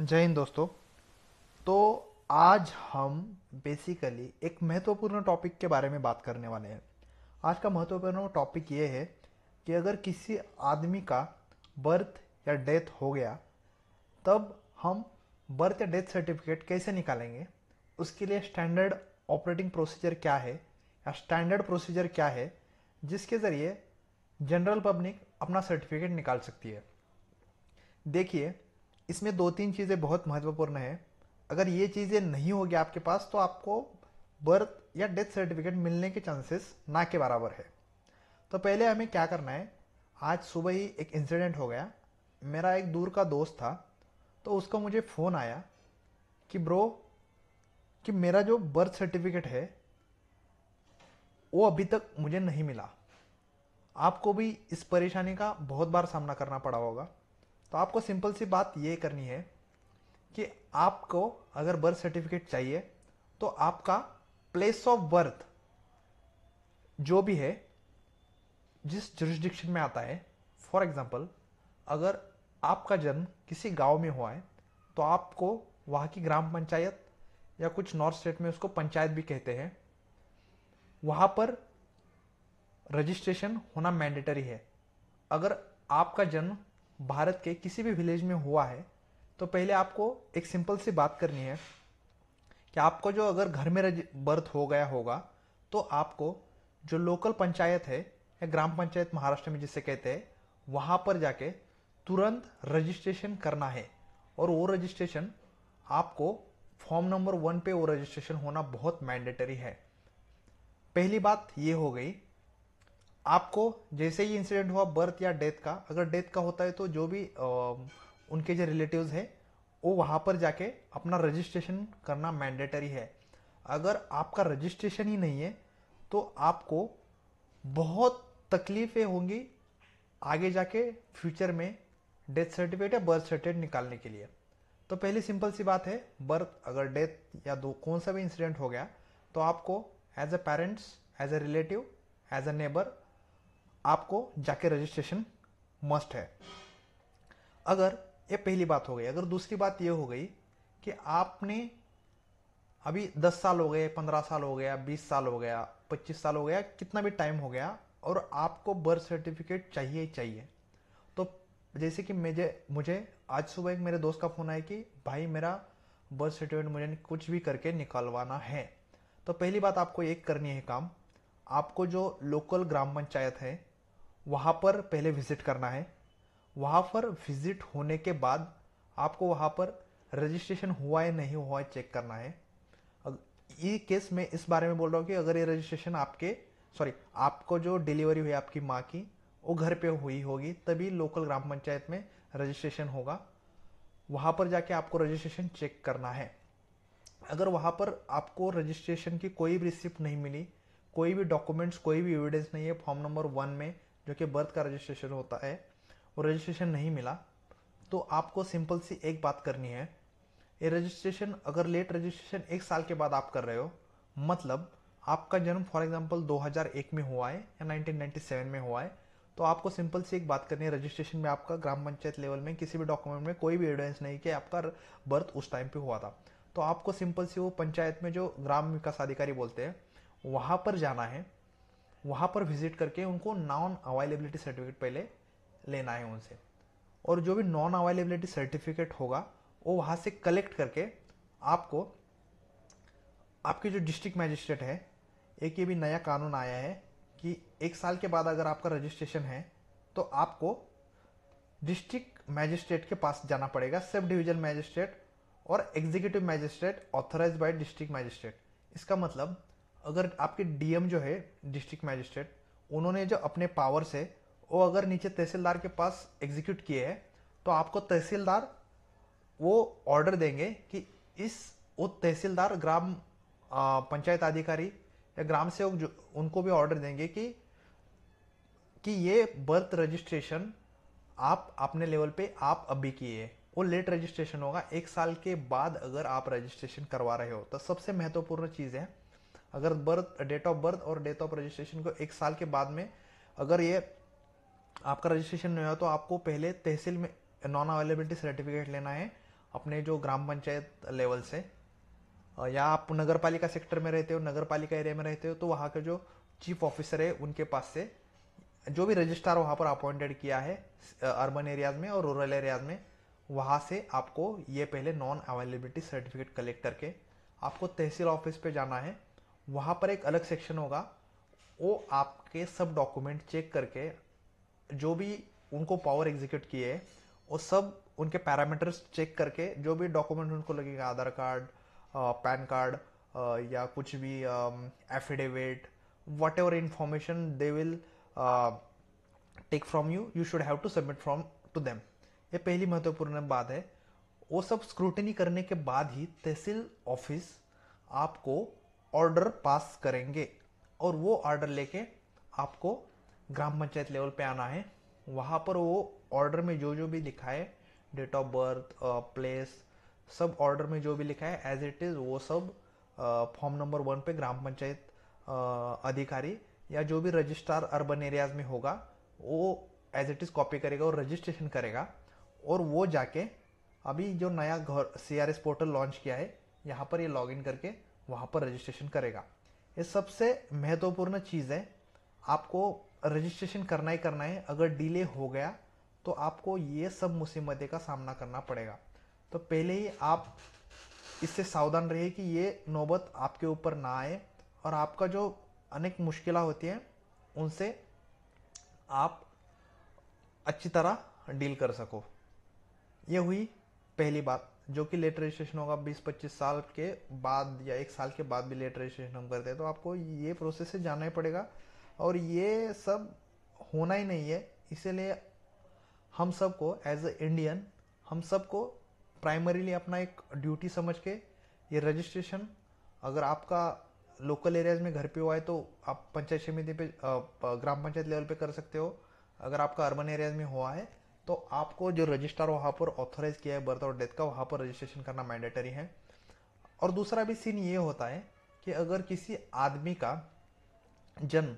जय हिंद दोस्तों। तो आज हम बेसिकली एक महत्वपूर्ण टॉपिक के बारे में बात करने वाले हैं। आज का महत्वपूर्ण टॉपिक ये है कि अगर किसी आदमी का बर्थ या डेथ हो गया, तब हम बर्थ या डेथ सर्टिफिकेट कैसे निकालेंगे, उसके लिए स्टैंडर्ड ऑपरेटिंग प्रोसीजर क्या है या स्टैंडर्ड प्रोसीजर क्या है जिसके ज़रिए जनरल पब्लिक अपना सर्टिफिकेट निकाल सकती है। देखिए, इसमें दो तीन चीज़ें बहुत महत्वपूर्ण है। अगर ये चीज़ें नहीं होगी आपके पास तो आपको बर्थ या डेथ सर्टिफिकेट मिलने के चांसेस ना के बराबर है। तो पहले हमें क्या करना है, आज सुबह ही एक इंसिडेंट हो गया। मेरा एक दूर का दोस्त था, तो उसका मुझे फ़ोन आया कि ब्रो, कि मेरा जो बर्थ सर्टिफिकेट है वो अभी तक मुझे नहीं मिला। आपको भी इस परेशानी का बहुत बार सामना करना पड़ा होगा। तो आपको सिंपल सी बात ये करनी है कि आपको अगर बर्थ सर्टिफिकेट चाहिए तो आपका प्लेस ऑफ बर्थ जो भी है, जिस जुरिस्डिक्शन में आता है, फॉर एग्जांपल अगर आपका जन्म किसी गांव में हुआ है तो आपको वहाँ की ग्राम पंचायत या कुछ नॉर्थ स्टेट में उसको पंचायत भी कहते हैं, वहाँ पर रजिस्ट्रेशन होना मैंडेटरी है। अगर आपका जन्म भारत के किसी भी विलेज में हुआ है तो पहले आपको एक सिंपल सी बात करनी है कि आपको जो अगर घर में बर्थ हो गया होगा तो आपको जो लोकल पंचायत है या ग्राम पंचायत महाराष्ट्र में जिसे कहते हैं, वहाँ पर जाके तुरंत रजिस्ट्रेशन करना है। और वो रजिस्ट्रेशन आपको फॉर्म नंबर 1 पे वो रजिस्ट्रेशन होना बहुत मैंडेटरी है। पहली बात ये हो गई। आपको जैसे ही इंसिडेंट हुआ बर्थ या डेथ का, अगर डेथ का होता है तो जो भी उनके जो रिलेटिव्स हैं वो वहाँ पर जाके अपना रजिस्ट्रेशन करना मैंडेटरी है। अगर आपका रजिस्ट्रेशन ही नहीं है तो आपको बहुत तकलीफें होंगी आगे जाके फ्यूचर में डेथ सर्टिफिकेट या बर्थ सर्टिफिकेट निकालने के लिए। तो पहली सिंपल सी बात है, बर्थ अगर डेथ या दो कौन सा भी इंसिडेंट हो गया तो आपको as a parents, as a relative, as a neighbour आपको जाके रजिस्ट्रेशन मस्ट है। अगर ये पहली बात हो गई। अगर दूसरी बात ये हो गई कि आपने अभी 10 साल हो गए, 15 साल हो गया, 20 साल हो गया, 25 साल हो गया, कितना भी टाइम हो गया और आपको बर्थ सर्टिफिकेट चाहिए ही चाहिए। तो जैसे कि मुझे मुझे आज सुबह एक मेरे दोस्त का फ़ोन आया कि भाई मेरा बर्थ सर्टिफिकेट मुझे कुछ भी करके निकलवाना है। तो पहली बात आपको एक करनी है काम, आपको जो लोकल ग्राम पंचायत है वहाँ पर पहले विजिट करना है। वहाँ पर विजिट होने के बाद आपको वहाँ पर रजिस्ट्रेशन हुआ है नहीं हुआ है चेक करना है। ये केस में इस बारे में बोल रहा हूँ कि अगर ये रजिस्ट्रेशन आपके, सॉरी, आपको जो डिलीवरी हुई आपकी माँ की वो घर पे हुई होगी तभी लोकल ग्राम पंचायत में रजिस्ट्रेशन होगा। वहाँ पर जाके आपको रजिस्ट्रेशन चेक करना है। अगर वहाँ पर आपको रजिस्ट्रेशन की कोई भी रिसिप्ट नहीं मिली, कोई भी डॉक्यूमेंट्स, कोई भी एविडेंस नहीं है फॉर्म नंबर 1 में जो कि बर्थ का रजिस्ट्रेशन होता है, वो रजिस्ट्रेशन नहीं मिला, तो आपको सिंपल सी एक बात करनी है। ये रजिस्ट्रेशन अगर लेट रजिस्ट्रेशन 1 साल के बाद आप कर रहे हो, मतलब आपका जन्म फॉर एग्जांपल 2001 में हुआ है या 1997 में हुआ है, तो आपको सिंपल सी एक बात करनी है, रजिस्ट्रेशन में आपका ग्राम पंचायत लेवल में किसी भी डॉक्यूमेंट में कोई भी एविडेंस नहीं कि आपका बर्थ उस टाइम पे हुआ था। तो आपको सिंपल सी वो पंचायत में जो ग्राम विकास अधिकारी बोलते हैं वहाँ पर जाना है। वहाँ पर विजिट करके उनको नॉन अवेलेबिलिटी सर्टिफिकेट पहले लेना है उनसे। और जो भी नॉन अवेलेबिलिटी सर्टिफिकेट होगा वो वहाँ से कलेक्ट करके आपको आपके जो डिस्ट्रिक्ट मैजिस्ट्रेट है, एक ये भी नया कानून आया है कि 1 साल के बाद अगर आपका रजिस्ट्रेशन है तो आपको डिस्ट्रिक्ट मैजिस्ट्रेट के पास जाना पड़ेगा, सब डिवीजन मैजिस्ट्रेट और executive magistrate authorise by district magistrate. इसका मतलब अगर आपके डीएम जो है डिस्ट्रिक्ट मैजिस्ट्रेट, उन्होंने जो अपने पावर से वो अगर नीचे तहसीलदार के पास एग्जीक्यूट किए हैं तो आपको तहसीलदार वो ऑर्डर देंगे कि इस वो तहसीलदार ग्राम पंचायत अधिकारी या ग्राम सेवक जो उनको भी ऑर्डर देंगे कि ये बर्थ रजिस्ट्रेशन आप अपने लेवल पे आप अभी किए, वो लेट रजिस्ट्रेशन होगा। 1 साल के बाद अगर आप रजिस्ट्रेशन करवा रहे हो तो सबसे महत्वपूर्ण चीज़ है, अगर बर्थ, डेट ऑफ बर्थ और डेट ऑफ रजिस्ट्रेशन को 1 साल के बाद में अगर ये आपका रजिस्ट्रेशन नहीं हुआ तो आपको पहले तहसील में नॉन अवेलेबिलिटी सर्टिफिकेट लेना है। अपने जो ग्राम पंचायत लेवल से, या आप नगर पालिका सेक्टर में रहते हो, नगर पालिका एरिया में रहते हो, तो वहाँ के जो चीफ ऑफिसर है उनके पास से जो भी रजिस्ट्रार वहाँ पर अपॉइंटेड किया है अर्बन एरियाज में और रूरल एरियाज में, वहाँ से आपको ये पहले नॉन अवेलेबिलिटी सर्टिफिकेट कलेक्ट करके आपको तहसील ऑफिस पे जाना है। वहाँ पर एक अलग सेक्शन होगा, वो आपके सब डॉक्यूमेंट चेक करके जो भी उनको पावर एग्जीक्यूट किए है वो सब उनके पैरामीटर्स चेक करके जो भी डॉक्यूमेंट उनको लगेगा, आधार कार्ड, पैन कार्ड, या कुछ भी affidavit, whatever information they will take from you, you should have to submit from to them. ये पहली महत्वपूर्ण बात है। वो सब स्क्रूटनी करने के बाद ही तहसील ऑफिस आपको ऑर्डर पास करेंगे और वो ऑर्डर लेके आपको ग्राम पंचायत लेवल पे आना है। वहाँ पर वो ऑर्डर में जो जो भी लिखा है, डेट ऑफ बर्थ, प्लेस, सब ऑर्डर में जो भी लिखा है एज इट इज़ वो सब फॉर्म नंबर 1 पे ग्राम पंचायत अधिकारी या जो भी रजिस्ट्रार अर्बन एरियाज में होगा वो एज इट इज़ कॉपी करेगा और रजिस्ट्रेशन करेगा। और वो जाके अभी जो नया घर CRS पोर्टल लॉन्च किया है यहाँ पर ये लॉगिन करके वहाँ पर रजिस्ट्रेशन करेगा। ये सबसे महत्वपूर्ण चीज़ है, आपको रजिस्ट्रेशन करना ही करना है। अगर डिले हो गया तो आपको ये सब मुसीबतें का सामना करना पड़ेगा। तो पहले ही आप इससे सावधान रहिए कि ये नौबत आपके ऊपर ना आए और आपका जो अनेक मुश्किलें होती हैं उनसे आप अच्छी तरह डील कर सको। ये हुई पहली बात, जो कि लेट रजिस्ट्रेशन होगा 20-25 साल के बाद या 1 साल के बाद भी लेट रजिस्ट्रेशन हम करते हैं तो आपको ये प्रोसेस से जाना ही पड़ेगा और ये सब होना ही नहीं है। इसीलिए हम सबको एज ए इंडियन, हम सबको प्राइमरीली अपना एक ड्यूटी समझ के ये रजिस्ट्रेशन, अगर आपका लोकल एरियाज में घर पे हुआ है तो आप पंचायत समिति पे ग्राम पंचायत लेवल पे कर सकते हो। अगर आपका अर्बन एरियाज में हुआ है तो आपको जो रजिस्ट्रार वहाँ पर ऑथोराइज किया है बर्थ और डेथ का, वहाँ पर रजिस्ट्रेशन करना मैंडेटरी है। और दूसरा भी सीन ये होता है कि अगर किसी आदमी का जन्म,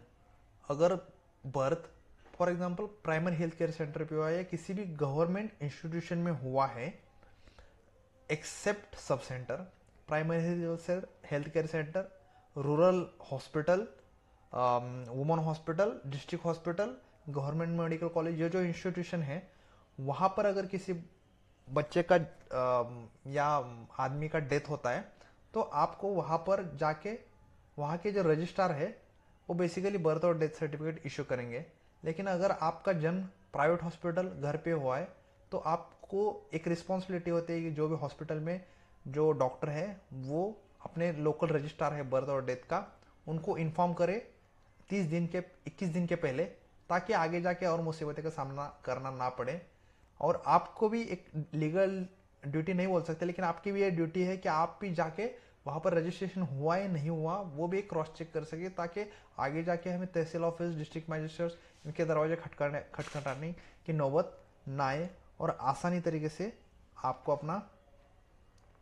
अगर birth for example primary health care centre पे हुआ है या किसी भी गवर्नमेंट इंस्टीट्यूशन में हुआ है, except sub centre, primary health care centre, rural hospital, women hospital, district hospital, government medical college, ये जो इंस्टीट्यूशन है वहाँ पर अगर किसी बच्चे का या आदमी का डेथ होता है तो आपको वहाँ पर जाके वहाँ के जो रजिस्ट्रार है वो बेसिकली बर्थ और डेथ सर्टिफिकेट इशू करेंगे। लेकिन अगर आपका जन्म प्राइवेट हॉस्पिटल घर पे हुआ है तो आपको एक रिस्पॉन्सिबिलिटी होती है कि जो भी हॉस्पिटल में जो डॉक्टर है वो अपने लोकल रजिस्ट्रार है बर्थ और डेथ का, उनको इन्फॉर्म करे 30 दिन के 21 दिन के पहले, ताकि आगे जाके और मुसीबतें का सामना करना ना पड़े। और आपको भी एक लीगल ड्यूटी नहीं बोल सकते, लेकिन आपकी भी ये ड्यूटी है कि आप भी जाके वहाँ पर रजिस्ट्रेशन हुआ या नहीं हुआ वो भी क्रॉस चेक कर सके, ताकि आगे जाके हमें तहसील ऑफिस, डिस्ट्रिक्ट मजिस्ट्रेट इनके दरवाजे खटखटाने की नौबत ना आए और आसानी तरीके से आपको अपना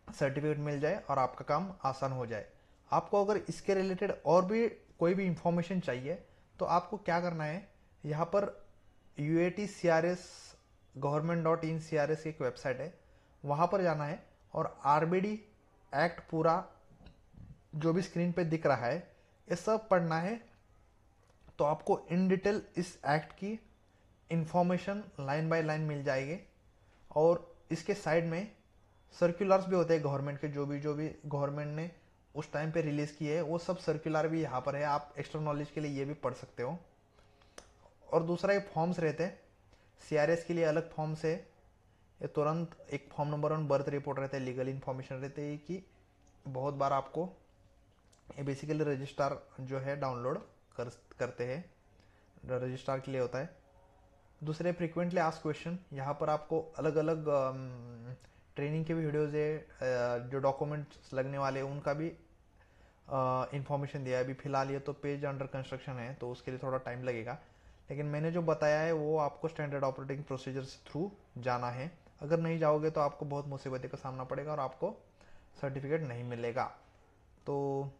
सर्टिफिकेट मिल जाए और आपका काम आसान हो जाए। आपको अगर इसके रिलेटेड और भी कोई भी इंफॉर्मेशन चाहिए तो आपको क्या करना है, यहाँ पर UAT-CRS government.in CRS की एक वेबसाइट है, वहाँ पर जाना है और RBD एक्ट पूरा जो भी स्क्रीन पे दिख रहा है ये सब पढ़ना है। तो आपको इन डिटेल इस एक्ट की इंफॉर्मेशन लाइन बाय लाइन मिल जाएगी। और इसके साइड में सर्कुलर्स भी होते हैं गवर्नमेंट के, जो भी गवर्नमेंट ने उस टाइम पे रिलीज़ किए हैं वो सब सर्कुलर भी यहाँ पर है, आप एक्स्ट्रा नॉलेज के लिए ये भी पढ़ सकते हो। और दूसरा ये फॉर्म्स रहते हैं, CRS के लिए अलग फॉर्म्स है, ये तुरंत एक फॉर्म नंबर 1 बर्थ रिपोर्ट रहता है, लीगल इन्फॉर्मेशन रहते हैं कि बहुत बार आपको ये बेसिकली रजिस्ट्रार जो है डाउनलोड करते हैं, रजिस्ट्रार के लिए होता है। दूसरे फ्रिक्वेंटली आस्क्ड क्वेश्चन, यहाँ पर आपको अलग अलग ट्रेनिंग के भी वीडियोज़ है, जो डॉक्यूमेंट्स लगने वाले उनका भी इंफॉर्मेशन दिया है। अभी फिलहाल ये तो पेज अंडर कंस्ट्रक्शन है तो उसके लिए थोड़ा टाइम लगेगा, लेकिन मैंने जो बताया है वो आपको स्टैंडर्ड ऑपरेटिंग प्रोसीजर से थ्रू जाना है। अगर नहीं जाओगे तो आपको बहुत मुसीबतें का सामना पड़ेगा और आपको सर्टिफिकेट नहीं मिलेगा। तो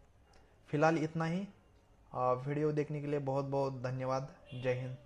फिलहाल इतना ही। वीडियो देखने के लिए बहुत बहुत धन्यवाद। जय हिंद।